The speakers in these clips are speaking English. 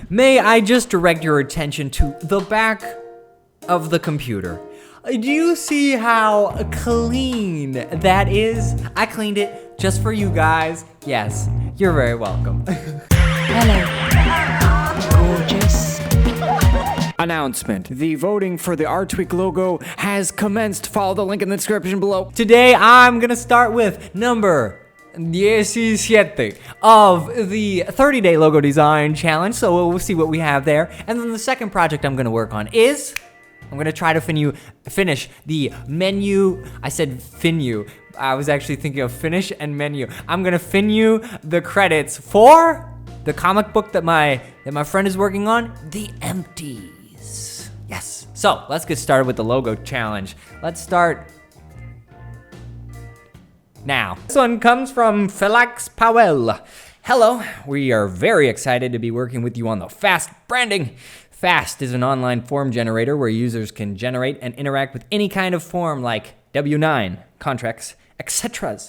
May I just direct your attention to the back of the computer? Do you see how clean that is? I cleaned it just for you guys. Yes, you're very welcome. Hello, gorgeous. Announcement. The voting for the Artweek logo has commenced. Follow the link in the description below. Today, I'm gonna start with number 17 of the 30-day logo design challenge. So we'll see what we have there. And then the second project I'm gonna work on is, I'm gonna try to finish the menu. I said finu. I was actually thinking of finish and menu. I'm gonna finu the credits for the comic book that my friend is working on, The Empties. Yes. So let's get started with the logo challenge. Let's start now. This one comes from Felix Powell. Hello, we are very excited to be working with you on the Fast branding. Fast is an online form generator where users can generate and interact with any kind of form like W-9, contracts, etc.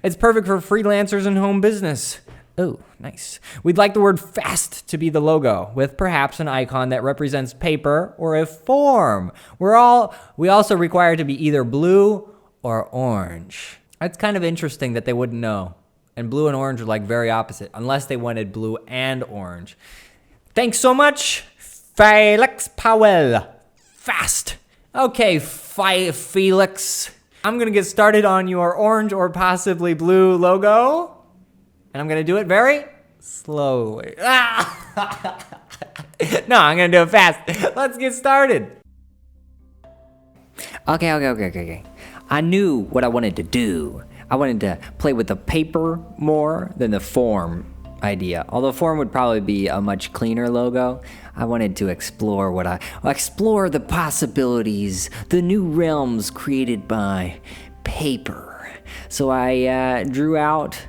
It's perfect for freelancers and home business. Oh, nice. We'd like the word fast to be the logo, with perhaps an icon that represents paper or a form. We also require it to be either blue or orange. It's kind of interesting that they wouldn't know. And blue and orange are like very opposite, unless they wanted blue and orange. Thanks so much, Felix Powell. Fast. Okay, Felix. I'm gonna get started on your orange or possibly blue logo. And I'm gonna do it very slowly. No, I'm gonna do it fast. Let's get started. Okay. I knew what I wanted to do. I wanted to play with the paper more than the form idea. Although form would probably be a much cleaner logo, I wanted to explore the possibilities, the new realms created by paper. So I drew out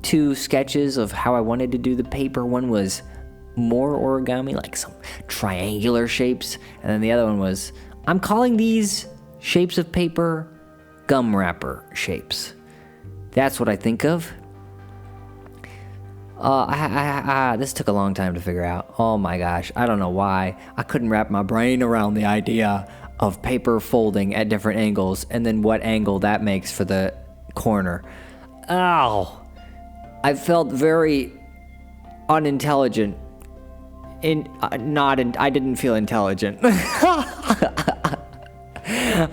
two sketches of how I wanted to do the paper. One was more origami, like some triangular shapes, and then the other one was, I'm calling these shapes of paper gum wrapper shapes. That's what I think of. This took a long time to figure out. Oh my gosh, I don't know why. I couldn't wrap my brain around the idea of paper folding at different angles and then what angle that makes for the corner. Ow! I felt very unintelligent. I didn't feel intelligent.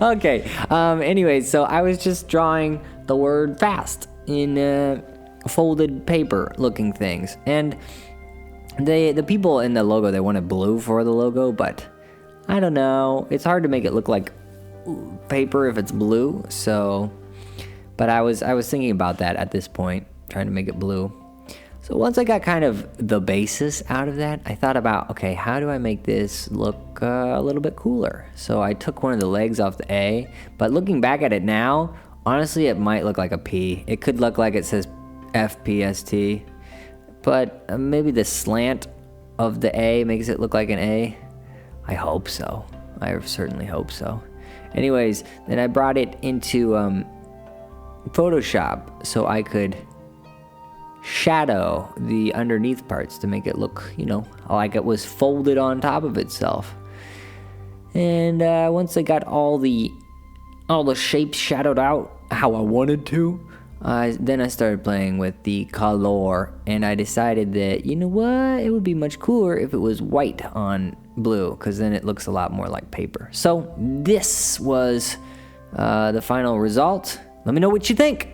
Okay, anyways, so I was just drawing the word fast in folded paper looking things. And the people in the logo, they wanted blue for the logo, but I don't know. It's hard to make it look like paper if it's blue, so... But I was thinking about that at this point, trying to make it blue. So once I got kind of the basis out of that, I thought about, okay, how do I make this look a little bit cooler? So I took one of the legs off the A, but looking back at it now, honestly, it might look like a P. It could look like it says FPST, but maybe the slant of the A makes it look like an A. I hope so. I certainly hope so. Anyways, then I brought it into Photoshop so I could shadow the underneath parts to make it look, like it was folded on top of itself. And once I got all the shapes shadowed out how I wanted to, then I started playing with the color, and I decided that, you know what, it would be much cooler if it was white on blue, because then it looks a lot more like paper. So this was the final result. Let me know what you think.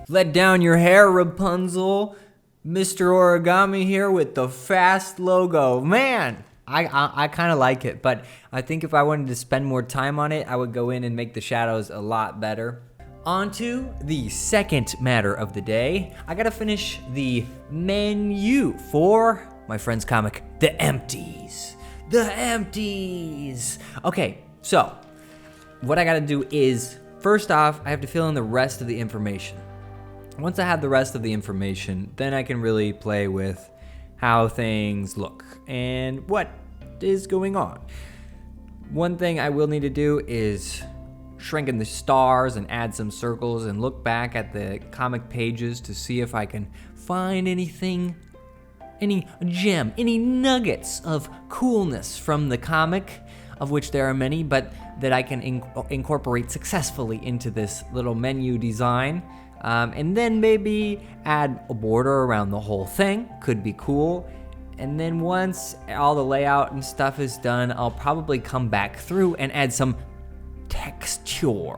Let down your hair, Rapunzel. Mr. Origami here with the Fast logo. Man, I kind of like it, but I think if I wanted to spend more time on it, I would go in and make the shadows a lot better. On to the second matter of the day. I gotta finish the menu for my friend's comic, The Empties. The Empties. Okay, so what I gotta do is, first off, I have to fill in the rest of the information. Once I have the rest of the information, then I can really play with how things look and what is going on. One thing I will need to do is shrink in the stars and add some circles and look back at the comic pages to see if I can find anything any gem, any nuggets of coolness from the comic, of which there are many, but that I can incorporate successfully into this little menu design. And then maybe add a border around the whole thing, could be cool. And then once all the layout and stuff is done, I'll probably come back through and add some texture.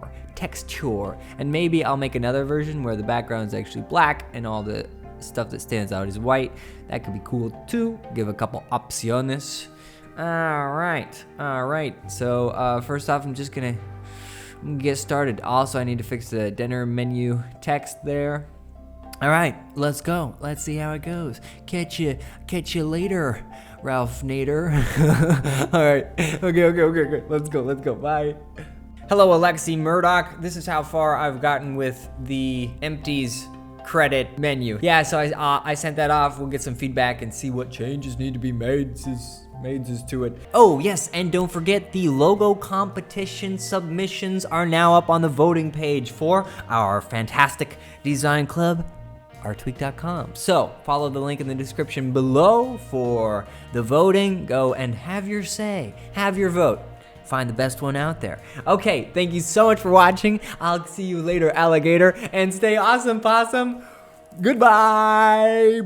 And maybe I'll make another version where the background is actually black and all the stuff that stands out is white. That could be cool too. Give a couple opciones. All right. So first off, I'm gonna get started. Also, I need to fix the dinner menu text there. All right, let's go. Let's see how it goes. Catch you later, Ralph Nader. All right. Okay. Let's go. Bye. Hello, Alexi Murdoch. This is how far I've gotten with the empties credit menu. Yeah, so I sent that off. We'll get some feedback and see what changes need to be made to it. Oh, yes, and don't forget the logo competition submissions are now up on the voting page for our fantastic design club, arttweak.com. So follow the link in the description below for the voting. Go and have your say, have your vote. Find the best one out there. Okay, thank you so much for watching. I'll see you later, alligator, and stay awesome, possum. Goodbye.